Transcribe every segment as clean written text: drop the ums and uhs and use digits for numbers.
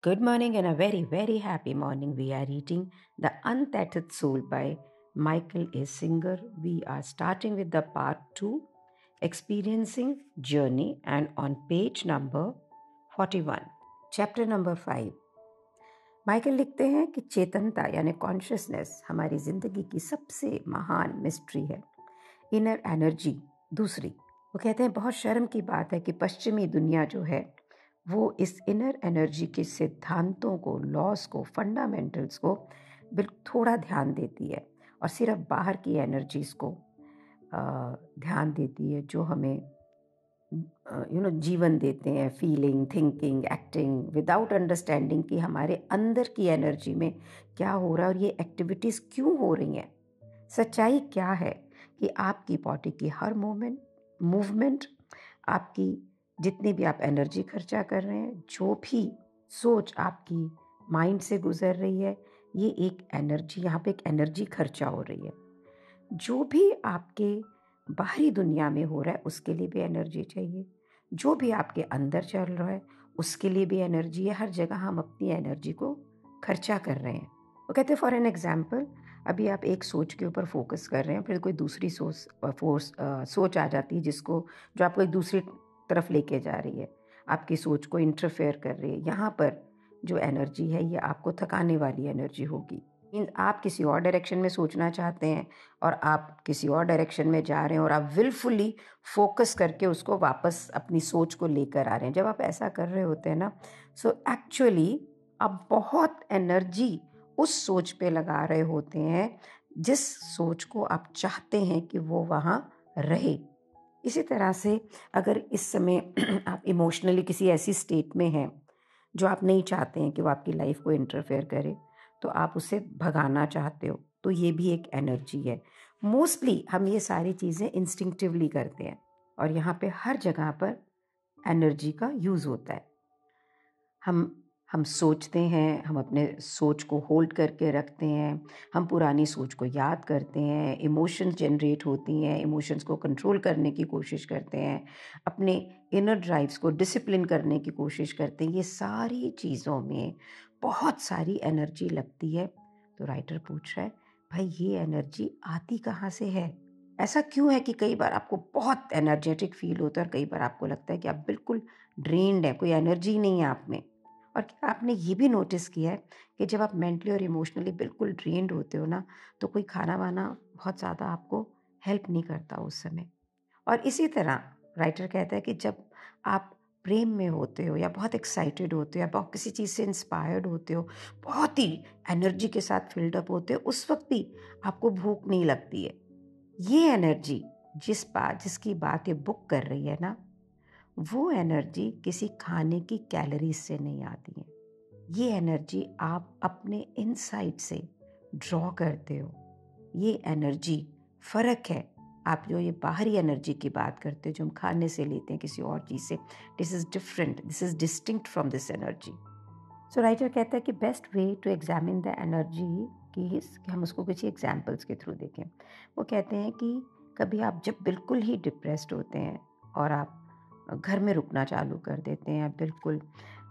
Good morning and a very, very happy morning. We are reading The Untethered Soul by Michael A. Singer. We are starting with the part 2, Experiencing Journey, and on page number 41, chapter number 5. Michael लिखते हैं कि चेतनता यानी consciousness हमारी जिंदगी की सबसे महान mystery है। इनर एनर्जी दूसरी। वो कहते हैं बहुत शर्म की बात है कि पश्चिमी दुनिया जो है वो इस इनर एनर्जी के सिद्धांतों को, लॉस को, फंडामेंटल्स को थोड़ा ध्यान देती है और सिर्फ बाहर की एनर्जीज को ध्यान देती है जो हमें जीवन देते हैं, feeling, thinking, acting, without understanding कि हमारे अंदर की एनर्जी में क्या हो रहा है और ये एक्टिविटीज़ क्यों हो रही हैं। सच्चाई क्या है कि आपकी बॉडी की हर मूवमेंट, आपकी जितनी भी आप एनर्जी खर्चा कर रहे हैं, जो भी सोच आपकी माइंड से गुजर रही है, ये एक एनर्जी, यहाँ पे एक एनर्जी खर्चा हो रही है। जो भी आपके बाहरी दुनिया में हो रहा है उसके लिए भी एनर्जी चाहिए, जो भी आपके अंदर चल रहा है उसके लिए भी एनर्जी है। हर जगह हम अपनी एनर्जी को खर्चा कर रहे हैं। वो कहते हैं फॉर एन एग्जाम्पल, अभी आप एक सोच के ऊपर फोकस कर रहे हैं, फिर कोई दूसरी सोच आ जाती है जो आपको एक दूसरी तरफ लेके जा रही है, आपकी सोच को इंटरफेयर कर रही है। यहाँ पर जो एनर्जी है ये आपको थकाने वाली एनर्जी होगी। आप किसी और डायरेक्शन में सोचना चाहते हैं और आप किसी और डायरेक्शन में जा रहे हैं और आप विलफुली फोकस करके उसको वापस अपनी सोच को लेकर आ रहे हैं। जब आप ऐसा कर रहे होते हैं ना, सो एक्चुअली आप बहुत एनर्जी उस सोच पे लगा रहे होते हैं जिस सोच को आप चाहते हैं कि वो वहाँ रहे। इसी तरह से अगर इस समय आप इमोशनली किसी ऐसी स्टेट में हैं जो आप नहीं चाहते हैं कि वो आपकी लाइफ को इंटरफेयर करे, तो आप उसे भगाना चाहते हो, तो ये भी एक एनर्जी है। मोस्टली हम ये सारी चीज़ें इंस्टिंक्टिवली करते हैं और यहाँ पे हर जगह पर एनर्जी का यूज़ होता है। हम सोचते हैं, हम अपने सोच को होल्ड करके रखते हैं, हम पुरानी सोच को याद करते हैं, इमोशंस जनरेट होती हैं, इमोशंस को कंट्रोल करने की कोशिश करते हैं, अपने इनर ड्राइव्स को डिसिप्लिन करने की कोशिश करते हैं। ये सारी चीज़ों में बहुत सारी एनर्जी लगती है। तो राइटर पूछ रहा है, भाई ये एनर्जी आती कहाँ से है? ऐसा क्यों है कि कई बार आपको बहुत एनर्जेटिक फील होता है और कई बार आपको लगता है कि आप बिल्कुल ड्रेन्ड है, कोई एनर्जी नहीं है आप में। और क्या आपने ये भी नोटिस किया है कि जब आप मेंटली और इमोशनली बिल्कुल ड्रेन्ड होते हो ना, तो कोई खाना वाना बहुत ज़्यादा आपको हेल्प नहीं करता उस समय। और इसी तरह राइटर कहता है कि जब आप प्रेम में होते हो या बहुत एक्साइटेड होते हो या बहुत किसी चीज़ से इंस्पायर्ड होते हो, बहुत ही एनर्जी के साथ फिल्ड अप होते हो, उस वक्त भी आपको भूख नहीं लगती है। ये एनर्जी जिसकी बात ये बुक कर रही है ना, वो एनर्जी किसी खाने की कैलोरीज से नहीं आती है। ये एनर्जी आप अपने इनसाइड से ड्रॉ करते हो। ये एनर्जी फ़र्क है। आप जो ये बाहरी एनर्जी की बात करते हो जो हम खाने से लेते हैं, किसी और चीज़ से, this is different, this is distinct from this energy. So writer कहता है कि best way to examine the energy कि हम उसको किसी एग्जाम्पल्स के थ्रू देखें। वो कहते हैं कि कभी आप जब बिल्कुल ही डिप्रेस्ड होते हैं और आप घर में रुकना चालू कर देते हैं, बिल्कुल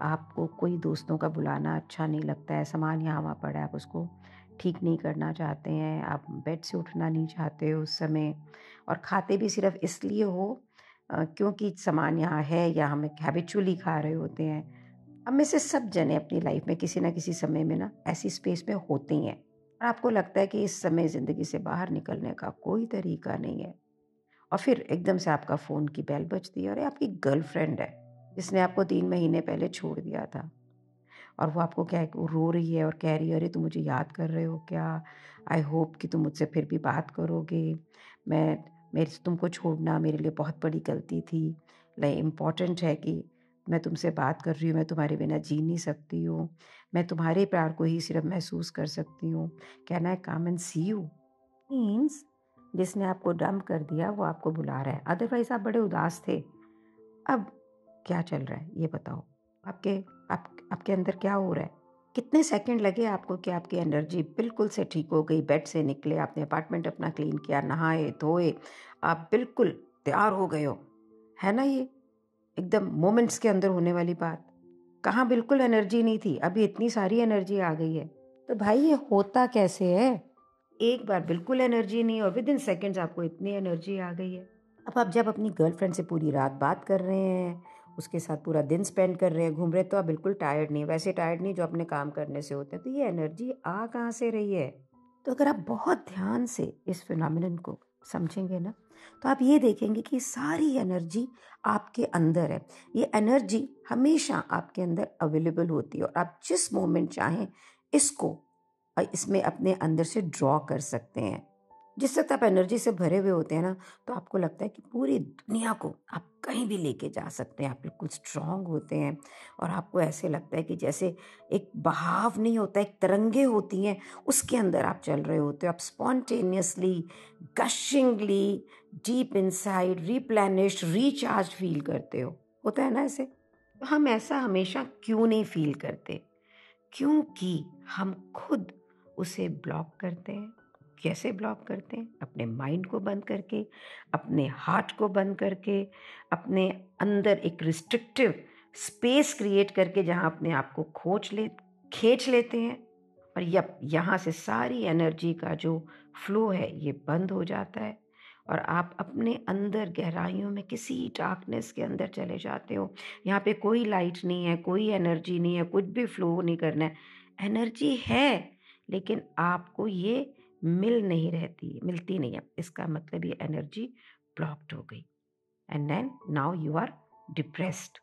आपको कोई दोस्तों का बुलाना अच्छा नहीं लगता है, सामान यहाँ वहाँ पड़ा है, आप उसको ठीक नहीं करना चाहते हैं, आप बेड से उठना नहीं चाहते हो उस समय, और खाते भी सिर्फ इसलिए हो क्योंकि सामान यहाँ है या हम हैबिचुअली खा रहे होते हैं। अब में से सब जने अपनी लाइफ में किसी ना किसी समय में ना ऐसी स्पेस में होते ही हैं और आपको लगता है कि इस समय ज़िंदगी से बाहर निकलने का कोई तरीका नहीं है। और फिर एकदम से आपका फ़ोन की बेल बजती है और ये आपकी गर्लफ्रेंड है जिसने आपको 3 महीने पहले छोड़ दिया था, और वो आपको क्या है, वो रो रही है और कह रही है, अरे तुम मुझे याद कर रहे हो क्या? आई होप कि तुम मुझसे फिर भी बात करोगे। मेरे तुमको छोड़ना मेरे लिए बहुत बड़ी गलती थी। लाइक इम्पॉर्टेंट है कि मैं तुमसे बात कर रही हूँ, मैं तुम्हारे बिना जी नहीं सकती हूँ, मैं तुम्हारे प्यार को ही सिर्फ महसूस कर सकती हूँ। Can I come and see you? Means जिसने आपको डंप कर दिया वो आपको बुला रहा है, अदरवाइज आप बड़े उदास थे। अब क्या चल रहा है ये बताओ? आपके अंदर क्या हो रहा है? कितने सेकंड लगे आपको कि आपकी एनर्जी बिल्कुल से ठीक हो गई, बेड से निकले, आपने अपार्टमेंट अपना क्लीन किया, नहाए धोए, आप बिल्कुल तैयार हो गए हो, है ना? ये एकदम मोमेंट्स के अंदर होने वाली बात। कहाँ बिल्कुल एनर्जी नहीं थी, अभी इतनी सारी एनर्जी आ गई है। तो भाई ये होता कैसे है? एक बार बिल्कुल एनर्जी नहीं और विद इन सेकेंड्स आपको इतनी एनर्जी आ गई है। अब आप जब अपनी गर्लफ्रेंड से पूरी रात बात कर रहे हैं, उसके साथ पूरा दिन स्पेंड कर रहे हैं, घूम रहे हैं, तो आप बिल्कुल टायर्ड नहीं, वैसे टायर्ड नहीं जो अपने काम करने से होते हैं। तो ये एनर्जी आ कहाँ से रही है? तो अगर आप बहुत ध्यान से इस फिनोमिनन को समझेंगे ना, तो आप ये देखेंगे कि सारी एनर्जी आपके अंदर है। ये एनर्जी हमेशा आपके अंदर अवेलेबल होती है और आप जिस मोमेंट चाहें इसको इसमें अपने अंदर से ड्रॉ कर सकते हैं। जिस वक्त आप एनर्जी से भरे हुए होते हैं ना, तो आपको लगता है कि पूरी दुनिया को आप कहीं भी लेके जा सकते हैं। आप बिल्कुल स्ट्रांग होते हैं और आपको ऐसे लगता है कि जैसे एक बहाव नहीं होता, एक तरंगे होती हैं, उसके अंदर आप चल रहे होते हो। आप spontaneously, gushingly, deep inside, replenished, recharge feel करते हो। होता है ना ऐसे? तो हम ऐसा हमेशा क्यों नहीं फील करते? क्योंकि हम खुद उसे ब्लॉक करते हैं। कैसे ब्लॉक करते हैं? अपने माइंड को बंद करके, अपने हार्ट को बंद करके, अपने अंदर एक रिस्ट्रिक्टिव स्पेस क्रिएट करके जहाँ अपने आप को खींच लेते हैं और यहाँ से सारी एनर्जी का जो फ्लो है ये बंद हो जाता है और आप अपने अंदर गहराइयों में किसी डार्कनेस के अंदर चले जाते हो। यहाँ पे कोई लाइट नहीं है, कोई एनर्जी नहीं है, कुछ भी फ्लो नहीं करना है। एनर्जी है लेकिन आपको ये मिलती नहीं है। इसका मतलब ये एनर्जी ब्लॉक्ड हो गई and then now you are depressed.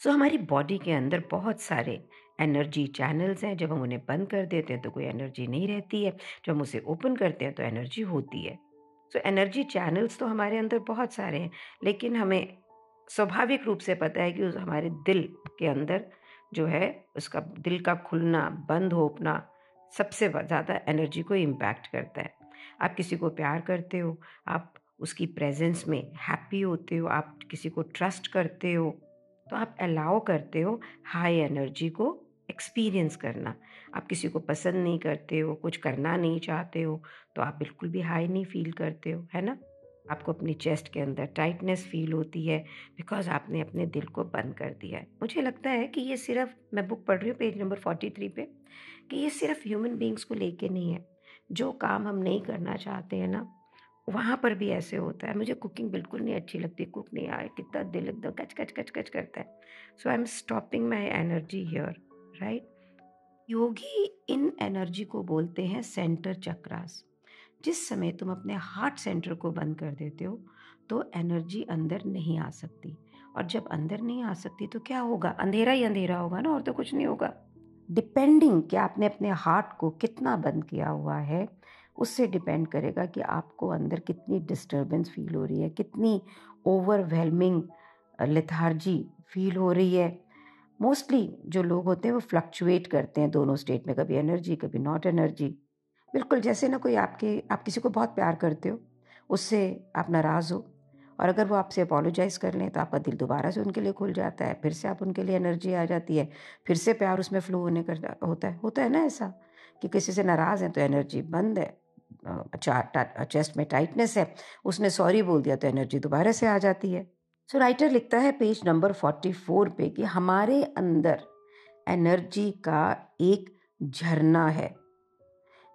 So हमारी बॉडी के अंदर बहुत सारे एनर्जी चैनल्स हैं। जब हम उन्हें बंद कर देते हैं तो कोई एनर्जी नहीं रहती है, जब हम उसे ओपन करते हैं तो एनर्जी होती है। सो एनर्जी चैनल्स तो हमारे अंदर बहुत सारे हैं, लेकिन हमें स्वाभाविक रूप से पता है कि उस हमारे दिल के अंदर जो है उसका दिल का खुलना बंद होना सबसे ज़्यादा एनर्जी को इम्पैक्ट करता है। आप किसी को प्यार करते हो, आप उसकी प्रेजेंस में हैप्पी होते हो, आप किसी को ट्रस्ट करते हो, तो आप अलाउ करते हो हाई एनर्जी को एक्सपीरियंस करना। आप किसी को पसंद नहीं करते हो, कुछ करना नहीं चाहते हो, तो आप बिल्कुल भी हाई नहीं फील करते हो, है ना? आपको अपनी चेस्ट के अंदर टाइटनेस फील होती है बिकॉज आपने अपने दिल को बंद कर दिया है। मुझे लगता है कि ये सिर्फ, मैं बुक पढ़ रही हूँ पेज नंबर 43 पे, कि ये सिर्फ ह्यूमन बींग्स को लेके नहीं है। जो काम हम नहीं करना चाहते हैं ना, वहाँ पर भी ऐसे होता है। मुझे कुकिंग बिल्कुल नहीं अच्छी लगती, कुक नहीं आए, कितना दिल एकदम कच कच कच कच करता है। So I am stopping my energy here, right? Yogi इन एनर्जी को बोलते हैं सेंटर चक्रास। जिस समय तुम अपने हार्ट सेंटर को बंद कर देते हो तो एनर्जी अंदर नहीं आ सकती, और जब अंदर नहीं आ सकती तो क्या होगा? अंधेरा ही अंधेरा होगा ना, और तो कुछ नहीं होगा। डिपेंडिंग कि आपने अपने हार्ट को कितना बंद किया हुआ है, उससे डिपेंड करेगा कि आपको अंदर कितनी डिस्टर्बेंस फील हो रही है, कितनी ओवरवेलमिंग लेथार्जी फील हो रही है। मोस्टली जो लोग होते हैं वो फ्लक्चुएट करते हैं दोनों स्टेट में, कभी एनर्जी कभी नॉट एनर्जी। बिल्कुल जैसे ना कोई आप किसी को बहुत प्यार करते हो, उससे आप नाराज़ हो, और अगर वो आपसे अपोलोजाइज़ कर लें तो आपका दिल दोबारा से उनके लिए खुल जाता है, फिर से आप उनके लिए एनर्जी आ जाती है, फिर से प्यार उसमें फ्लो होता है ना ऐसा, कि किसी से नाराज़ हैं तो एनर्जी बंद है, चेस्ट में टाइटनेस है, उसने सॉरी बोल दिया तो एनर्जी दोबारा से आ जाती है। सो राइटर लिखता है पेज नंबर 44 पे कि हमारे अंदर एनर्जी का एक झरना है।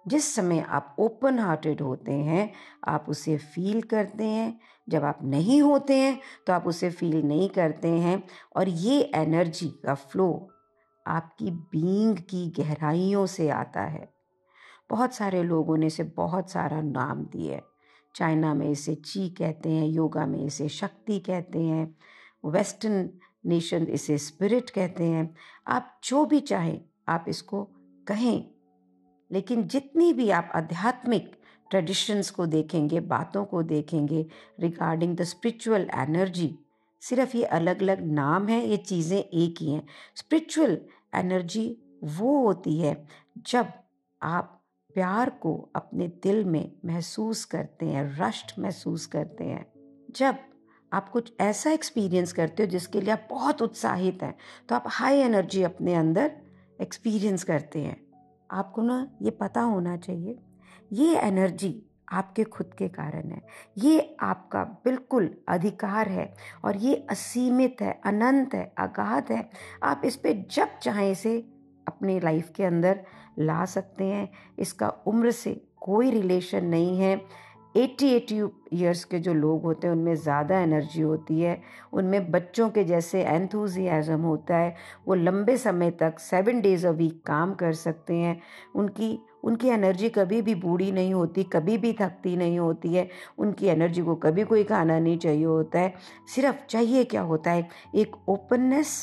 जिस समय आप ओपन हार्टेड होते हैं आप उसे फील करते हैं, जब आप नहीं होते हैं तो आप उसे फील नहीं करते हैं, और ये एनर्जी का फ्लो आपकी बीइंग की गहराइयों से आता है। बहुत सारे लोगों ने इसे बहुत सारा नाम दिए। चाइना में इसे ची कहते हैं, योगा में इसे शक्ति कहते हैं, वेस्टर्न नेशन इसे स्पिरिट कहते हैं। आप जो भी चाहें आप इसको कहें, लेकिन जितनी भी आप आध्यात्मिक ट्रेडिशंस को देखेंगे, बातों को देखेंगे रिगार्डिंग द स्पिरिचुअल एनर्जी, सिर्फ ये अलग अलग नाम है, ये चीज़ें एक ही हैं। स्पिरिचुअल एनर्जी वो होती है जब आप प्यार को अपने दिल में महसूस करते हैं, रश्ट महसूस करते हैं, जब आप कुछ ऐसा एक्सपीरियंस करते हो जिसके लिए आप बहुत उत्साहित हैं, तो आप हाई एनर्जी अपने अंदर एक्सपीरियंस करते हैं। आपको ना ये पता होना चाहिए, ये एनर्जी आपके खुद के कारण है। ये आपका बिल्कुल अधिकार है और ये असीमित है, अनंत है, अगाध है। आप इस पे जब चाहें इसे अपनी लाइफ के अंदर ला सकते हैं। इसका उम्र से कोई रिलेशन नहीं है। 80 ईयर्स के जो लोग होते हैं उनमें ज़्यादा एनर्जी होती है, उनमें बच्चों के जैसे एंथुजियाज्म होता है। वो लंबे समय तक 7 डेज़ अ वीक काम कर सकते हैं। उनकी उनकी एनर्जी कभी भी बूढ़ी नहीं होती, कभी भी थकती नहीं होती है। उनकी एनर्जी को कभी कोई खाना नहीं चाहिए होता है। सिर्फ चाहिए क्या होता है, एक ओपननेस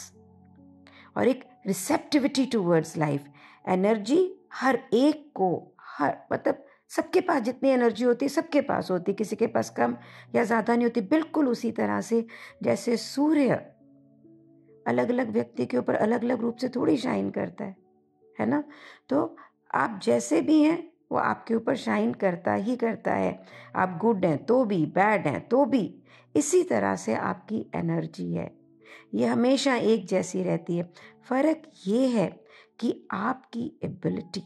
और एक रिसेप्टिविटी टूवर्ड्स लाइफ। एनर्जी हर एक को, हर मतलब सबके पास जितनी एनर्जी होती है सबके पास होती है, किसी के पास कम या ज़्यादा नहीं होती। बिल्कुल उसी तरह से जैसे सूर्य अलग अलग व्यक्ति के ऊपर अलग अलग रूप से थोड़ी शाइन करता है ना। तो आप जैसे भी हैं वो आपके ऊपर शाइन करता ही करता है। आप गुड हैं तो भी, बैड हैं तो भी। इसी तरह से आपकी एनर्जी है, ये हमेशा एक जैसी रहती है। फ़र्क ये है कि आपकी एबिलिटी,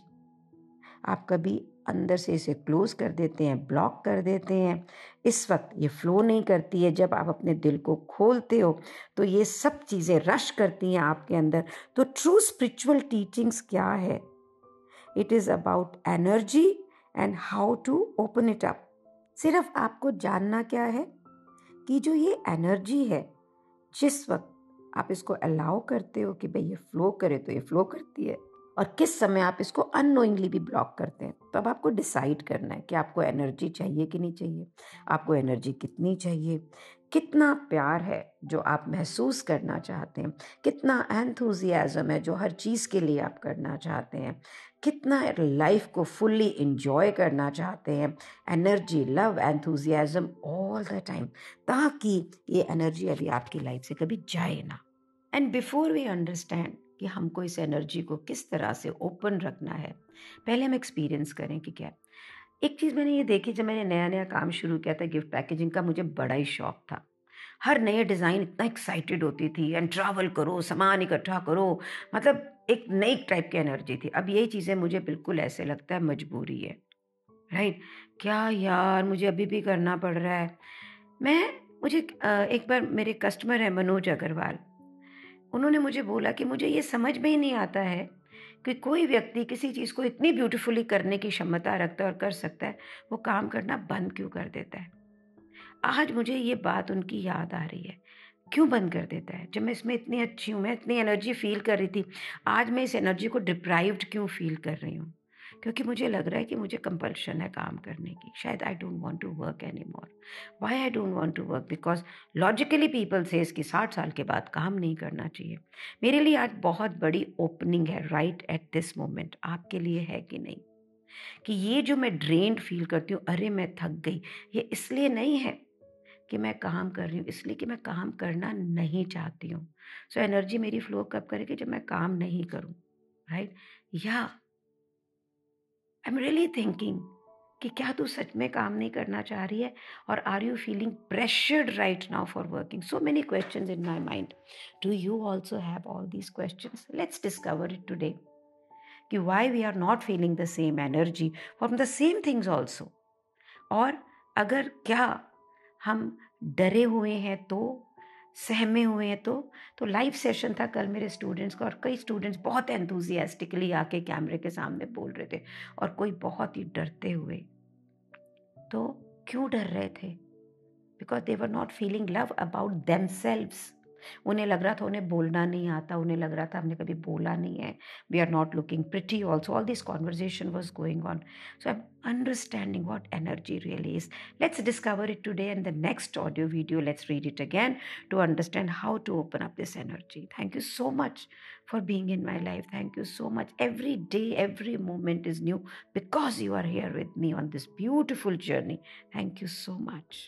आप कभी अंदर से इसे क्लोज कर देते हैं, ब्लॉक कर देते हैं। इस वक्त ये फ्लो नहीं करती है। जब आप अपने दिल को खोलते हो तो ये सब चीज़ें रश करती हैं आपके अंदर। तो ट्रू स्पिरिचुअल टीचिंग्स क्या है? It is about energy and how to open it up. सिर्फ आपको जानना क्या है कि जो ये एनर्जी है, जिस वक्त आप इसको अलाउ करते हो कि भाई ये फ्लो करे तो ये फ्लो करती है, और किस समय आप इसको अननोइंगली भी ब्लॉक करते हैं। तो अब आपको डिसाइड करना है कि आपको एनर्जी चाहिए कि नहीं चाहिए, आपको एनर्जी कितनी चाहिए, कितना प्यार है जो आप महसूस करना चाहते हैं, कितना एंथुजियाज्म है जो हर चीज़ के लिए आप करना चाहते हैं, कितना लाइफ को फुल्ली इंजॉय करना चाहते हैं। Energy, love, enthusiasm all the time, ताकि ये एनर्जी अभी आपकी लाइफ से कभी जाए ना। एंड बिफोर वी अंडरस्टैंड कि हमको इस एनर्जी को किस तरह से ओपन रखना है, पहले हम एक्सपीरियंस करें कि क्या। एक चीज़ मैंने ये देखी, जब मैंने नया नया काम शुरू किया था गिफ्ट पैकेजिंग का, मुझे बड़ा ही शौक था। हर नए डिज़ाइन इतना एक्साइटेड होती थी, एंड ट्रैवल करो, सामान इकट्ठा करो, मतलब एक नई टाइप की एनर्जी थी। अब ये चीज़ें मुझे बिल्कुल ऐसे लगता है मजबूरी है, राइट। क्या यार, मुझे अभी भी करना पड़ रहा है। मैं मुझे एक बार मेरे कस्टमर हैं मनोज अग्रवाल, उन्होंने मुझे बोला कि मुझे ये समझ में ही नहीं आता है कि कोई व्यक्ति किसी चीज़ को इतनी ब्यूटीफुली करने की क्षमता रखता है और कर सकता है, वो काम करना बंद क्यों कर देता है। आज मुझे ये बात उनकी याद आ रही है, क्यों बंद कर देता है? जब मैं इसमें इतनी अच्छी हूँ, मैं इतनी एनर्जी फ़ील कर रही थी, आज मैं इस एनर्जी को डिप्राइव्ड क्यों फ़ील कर रही हूँ? क्योंकि मुझे लग रहा है कि मुझे कंपल्शन है काम करने की। शायद I don't want to work anymore. Why I don't want to work? Because logically people says कि 60 साल के बाद काम नहीं करना चाहिए। मेरे लिए आज बहुत बड़ी ओपनिंग है राइट एट दिस मोमेंट। आपके लिए है कि नहीं? कि ये जो मैं ड्रेन्ड फ़ील करती हूँ, अरे मैं थक गई, ये इसलिए नहीं है कि मैं काम कर रही हूँ, इसलिए कि मैं काम करना नहीं चाहती हूँ। सो एनर्जी मेरी फ्लो कब करेगी? जब मैं काम नहीं करूँ, राइट? या आई एम रियली थिंकिंग कि क्या तू सच में काम नहीं करना चाह रही है? और are you feeling pressured right now for working? So many questions in my mind. Do you also have all these questions? Let's discover it today कि why we are not feeling the same energy from the same things also. और अगर क्या हम डरे हुए हैं तो, सहमे हुए हैं तो लाइव सेशन था कल मेरे स्टूडेंट्स का, और कई स्टूडेंट्स बहुत एंथुजियास्टिकली आके कैमरे के सामने बोल रहे थे, और कोई बहुत ही डरते हुए। तो क्यों डर रहे थे? Because they were not feeling love about themselves. उन्हें लग रहा था उन्हें बोलना नहीं आता, उन्हें लग रहा था हमने कभी बोला नहीं है, we are not looking pretty also, all this conversation was going on. So I am understanding what energy really is. Let's discover it today, and the next audio video let's read it again to understand how to open up this energy. Thank you so much for being in my life. Thank you so much. Every day, every moment is new because you are here with me on this beautiful journey. Thank you so much.